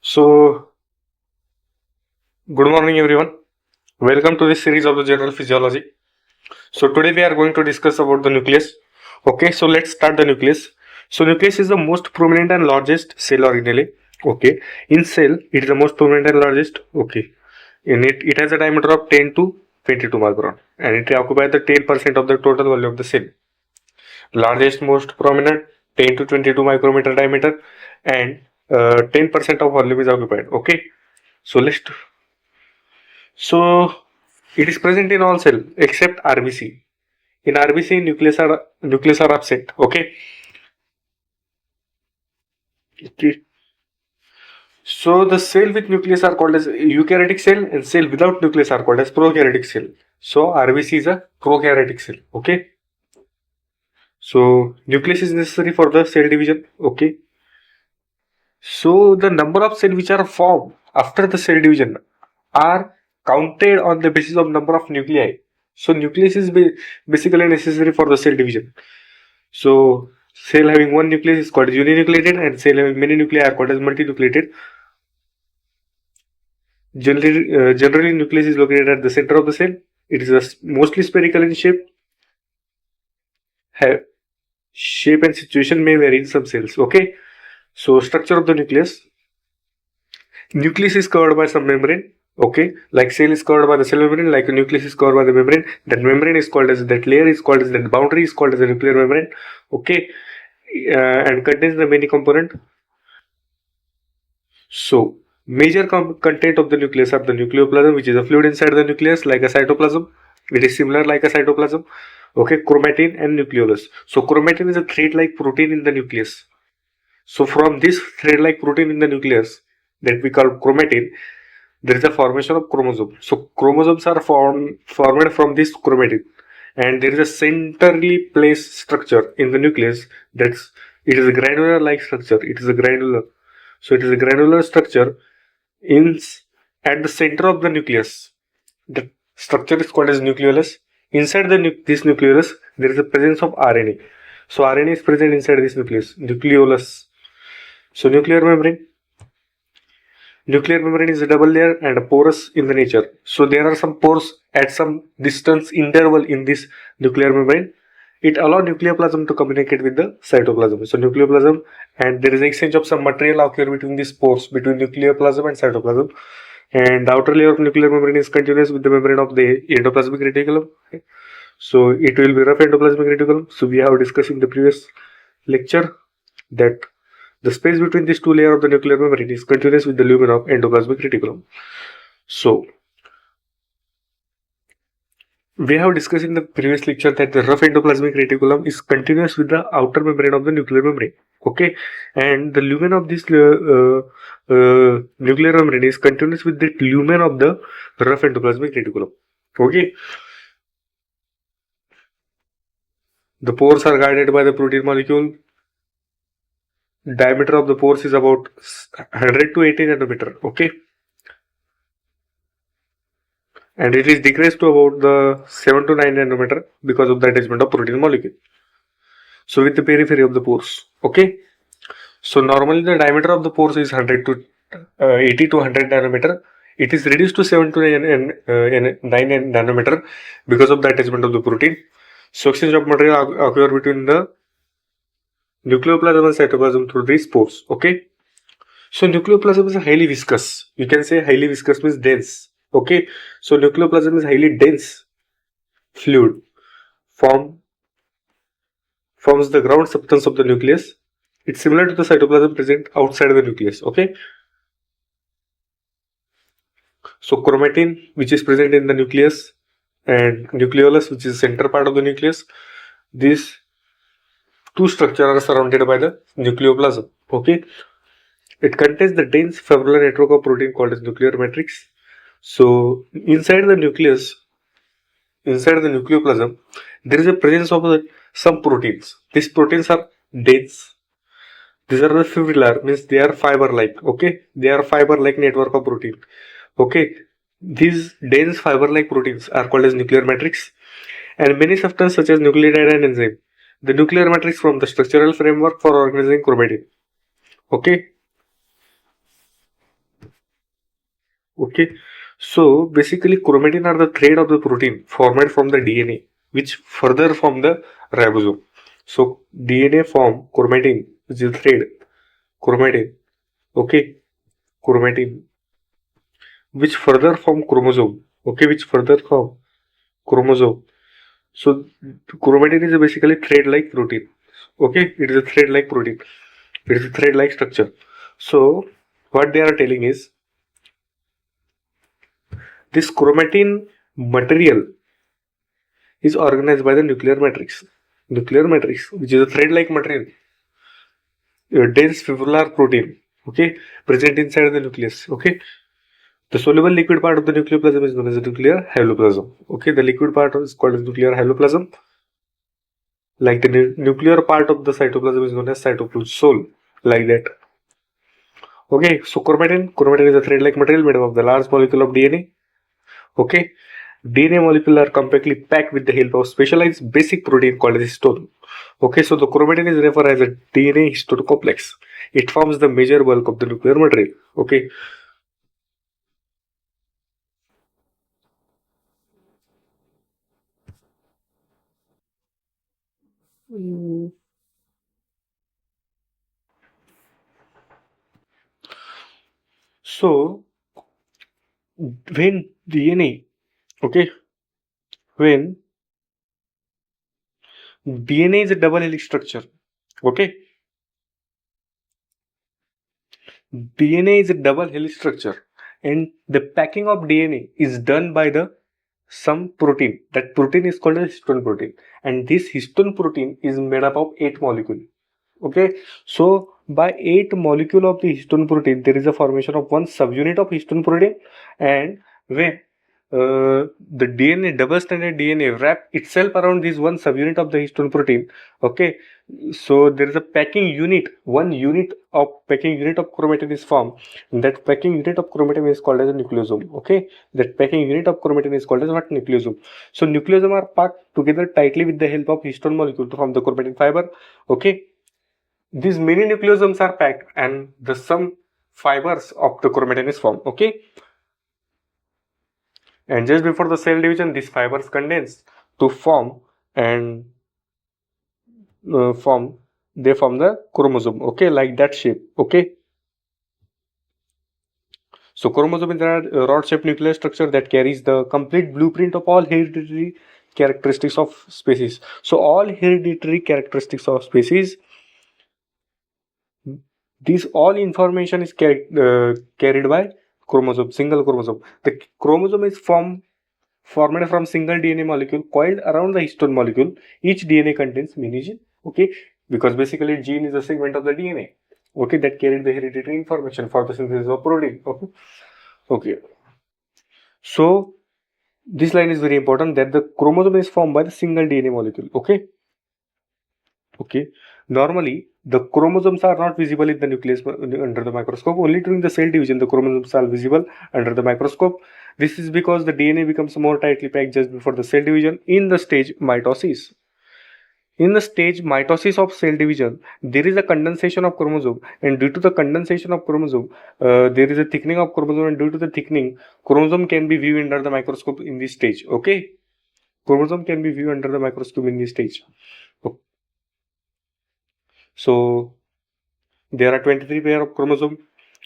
So, good morning, everyone. Welcome to this series of the general physiology. So, today we are going to discuss about the nucleus. Okay, so let's start the nucleus. So, nucleus is the most prominent and largest cell organelle. Okay, in cell, it is the most prominent and largest. Okay, in it has a diameter of 10 to 22 micron, and it occupies the 10% of the total volume of the cell. Largest, most prominent, 10 to 22 micrometer diameter, and 10% of volume is occupied. Okay, so So it is present in all cell except RBC. In RBC, nucleus are absent. Okay. Okay. So the cell with nucleus are called as eukaryotic cell, and cell without nucleus are called as prokaryotic cell. So RBC is a prokaryotic cell. Okay. So nucleus is necessary for the cell division. Okay. So the number of cells which are formed after the cell division are counted on the basis of number of nuclei. So nucleus is basically necessary for the cell division. So cell having one nucleus is called as uninucleated, and cell having many nuclei are called as multinucleated. Generally, nucleus is located at the center of the cell. It is mostly spherical in shape. Have shape and situation may vary in some cells. Okay. So structure of the nucleus. Nucleus is covered by some membrane. Okay, like cell is covered by the cell membrane, like a nucleus is covered by the membrane. That membrane is called as that layer is called as that boundary is called as the nuclear membrane. Okay, and contains the many component. So major content of the nucleus are the nucleoplasm, which is a fluid inside the nucleus like a cytoplasm. It is similar like a cytoplasm. Okay, chromatin and nucleolus. So chromatin is a thread-like protein in the nucleus. So from this thread-like protein in the nucleus that we call chromatin, there is a formation of chromosome. So chromosomes are formed from this chromatin, and there is a centrally placed structure in the nucleus. It is a granular like structure. It is a granular. So it is a granular structure in at the center of the nucleus. The structure is called as nucleolus. Inside this nucleolus, there is a presence of RNA. So RNA is present inside this nucleolus. So nuclear membrane is a double layer and porous in the nature. So there are some pores at some distance interval in this nuclear membrane. It allows nucleoplasm to communicate with the cytoplasm. So nucleoplasm, and there is exchange of some material occur between these pores between nucleoplasm and cytoplasm. And the outer layer of nuclear membrane is continuous with the membrane of the endoplasmic reticulum. Okay. So it will be rough endoplasmic reticulum. So we have discussed in the previous lecture that the space between these two layers of the nuclear membrane is continuous with the lumen of endoplasmic reticulum. So, we have discussed in the previous lecture that the rough endoplasmic reticulum is continuous with the outer membrane of the nuclear membrane. Okay, and the lumen of this nuclear membrane is continuous with the lumen of the rough endoplasmic reticulum. Okay, the pores are guided by the protein molecule. Diameter of the pores is about 100 to 80 nanometer. Okay, and it is decreased to about the 7 to 9 nanometer because of the attachment of protein molecule. So with the periphery of the pores. Okay, so normally the diameter of the pores is 100 to 80 to 100 nanometer. It is reduced to 7 to 9 nanometer because of the attachment of the protein. So exchange of material occur between the nucleoplasm and cytoplasm through these pores. Okay, so nucleoplasm is highly viscous. You can say highly viscous means dense. Okay, so nucleoplasm is highly dense fluid forms the ground substance of the nucleus. It's similar to the cytoplasm present outside the nucleus. Okay, so chromatin, which is present in the nucleus, and nucleolus, which is the center part of the nucleus, these two structures are surrounded by the nucleoplasm. Okay, it contains the dense fibrillar network of protein called as nuclear matrix. So inside the nucleoplasm, there is a presence of some proteins. These proteins are dense. These are the fibrillar, means they are fiber-like. Okay, they are fiber-like network of protein. Okay, these dense fiber-like proteins are called as nuclear matrix, and many substances such as nucleotide and enzyme. The nuclear matrix form the structural framework for organizing chromatin. Okay, Okay, so basically chromatin are the thread of the protein formed from the DNA, which further form the ribosome. So DNA form chromatin, which is thread, chromatin. Okay, chromatin, which further form chromosome. Okay, which further form chromosome. So chromatin is basically thread-like protein. Okay, it is a thread-like protein. It is a thread-like structure. So what they are telling is this chromatin material is organized by the nuclear matrix. Nuclear matrix, which is a thread-like material, a dense fibrillar protein, okay, present inside the nucleus. Okay, the soluble liquid part of the nucleoplasm is known as the nuclear haloplasm. Okay, the liquid part is called as nuclear haloplasm. Like the nuclear part of the cytoplasm is known as cytoplasm, like that. Okay, so chromatin is a thread-like material made up of the large molecule of DNA. Okay, DNA molecule are compactly packed with the help of specialized basic protein called as histone. Okay, so the chromatin is referred as a DNA histone complex. It forms the major bulk of the nuclear material. Okay, so when DNA, okay, when DNA is a double helix structure, okay, DNA is a double helix structure, and the packing of DNA is done by the some protein. That protein is called a histone protein, and this histone protein is made up of 8 molecules. Okay, so by 8 molecule of the histone protein, there is a formation of one subunit of histone protein, and when the DNA, double stranded DNA, wrap itself around this one subunit of the histone protein. Okay, so there is a packing unit, one unit of packing unit of chromatin is formed. That packing unit of chromatin is called as a nucleosome. Okay, that packing unit of chromatin is called as what? Nucleosome. So nucleosome are packed together tightly with the help of histone molecule to form the chromatin fiber. Okay, these many nucleosomes are packed and the some fibers of the chromatin is formed. Okay, and just before the cell division, these fibers condense to form and form they form the chromosome. Okay, like that shape. Okay, so chromosome is a rod-shaped nuclear structure that carries the complete blueprint of all hereditary characteristics of species. So all hereditary characteristics of species, this all information is carried by chromosome, single chromosome. The chromosome is formed from single DNA molecule coiled around the histone molecule. Each DNA contains mini gene. Okay, because basically gene is a segment of the DNA. Okay, that carried the hereditary information for the synthesis of protein. Okay, okay. So this line is very important that the chromosome is formed by the single DNA molecule. Okay, okay. Normally, the chromosomes are not visible in the nucleus under the microscope. Only during the cell division, the chromosomes are visible under the microscope. This is because the DNA becomes more tightly packed just before the cell division in the stage mitosis. In the stage mitosis of cell division, there is a condensation of chromosome, and due to the condensation of chromosome, there is a thickening of chromosome, and due to the thickening, chromosome can be viewed under the microscope in this stage. Okay, chromosome can be viewed under the microscope in this stage. So there are 23 pair of chromosome.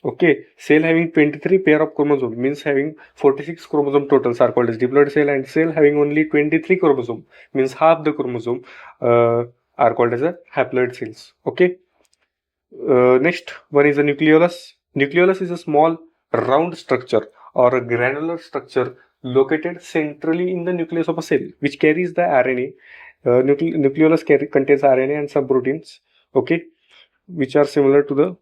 Okay, cell having 23 pair of chromosome means having 46 chromosome totals are called as diploid cell, and cell having only 23 chromosome means half the chromosome are called as a haploid cells. Okay, next one is the nucleolus. Nucleolus is a small round structure or a granular structure located centrally in the nucleus of a cell, which carries the RNA. Nucleolus contains RNA and some proteins. Okay, which are similar to the,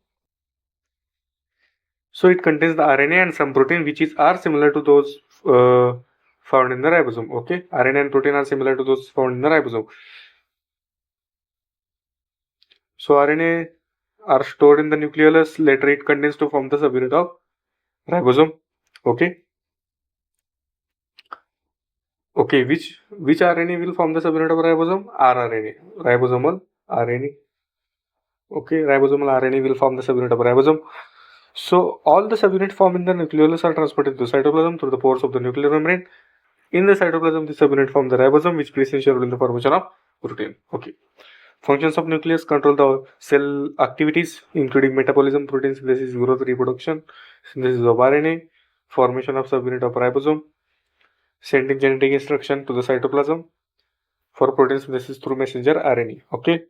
so it contains the RNA and some protein which is are similar to those found in the ribosome. Okay, RNA and protein are similar to those found in the ribosome. So RNA are stored in the nucleolus. Later it contains to form the subunit of ribosome. Okay, okay. Which RNA will form the subunit of ribosome? rRNA, ribosomal RNA. Okay, ribosomal RNA will form the subunit of ribosome. So all the subunit formed in the nucleolus are transported to the cytoplasm through the pores of the nuclear membrane. In the cytoplasm, the subunit form the ribosome, which plays essential role in the formation of protein. Okay. Functions of nucleus: control the cell activities, including metabolism, protein synthesis, growth, reproduction, synthesis of RNA, formation of subunit of ribosome, sending genetic instruction to the cytoplasm for protein synthesis through messenger RNA. Okay.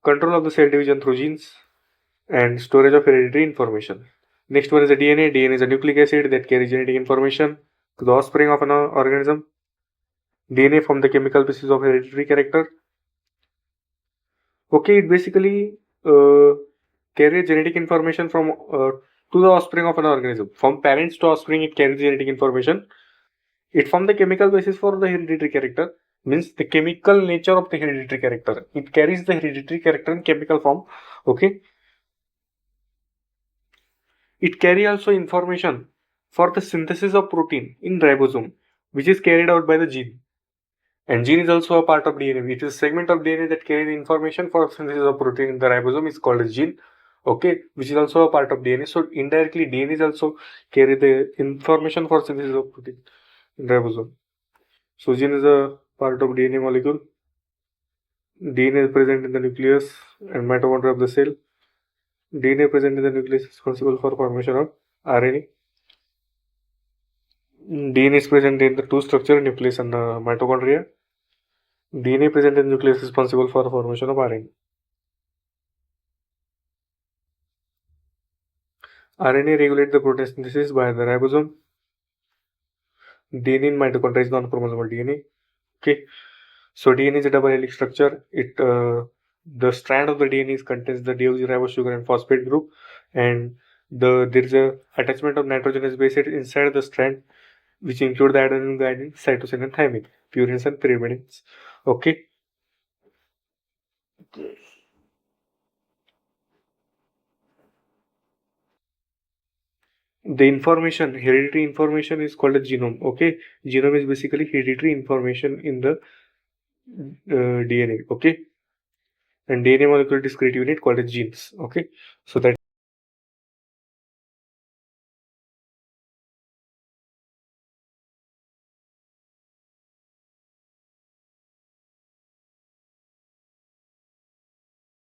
Control of the cell division through genes and storage of hereditary information. Next one is the DNA. DNA is a nucleic acid that carries genetic information to the offspring of an organism. DNA form the chemical basis of hereditary character. Okay, it basically carries genetic information from to the offspring of an organism. From parents to offspring, it carries genetic information. It forms the chemical basis for the hereditary character. Means the chemical nature of the hereditary character. It carries the hereditary character in chemical form. Okay. It carry also information for the synthesis of protein in ribosome, which is carried out by the gene. And gene is also a part of DNA. It is a segment of DNA that carries information for synthesis of protein in the ribosome is called as gene. Okay, which is also a part of DNA. So indirectly, DNA is also carry the information for synthesis of protein in ribosome. So gene is a part of DNA molecule. DNA is present in the nucleus and mitochondria of the cell. DNA present in the nucleus is responsible for formation of RNA. DNA is present in the two structure, nucleus and mitochondria. DNA present in the nucleus is responsible for the formation of RNA. RNA regulates the protein synthesis by the ribosome. DNA in mitochondria is non-chromosomal DNA. Okay, so DNA is a double helix structure. The strand of the DNA contains the deoxyribose sugar and phosphate group, and there is a attachment of nitrogenous base inside the strand, which include the adenine, guanine, cytosine, and thymine, purines and pyrimidines. Okay. The information, hereditary information is called a genome. Okay, genome is basically hereditary information in the DNA. Okay, and DNA molecule discrete unit called as genes. Okay, so that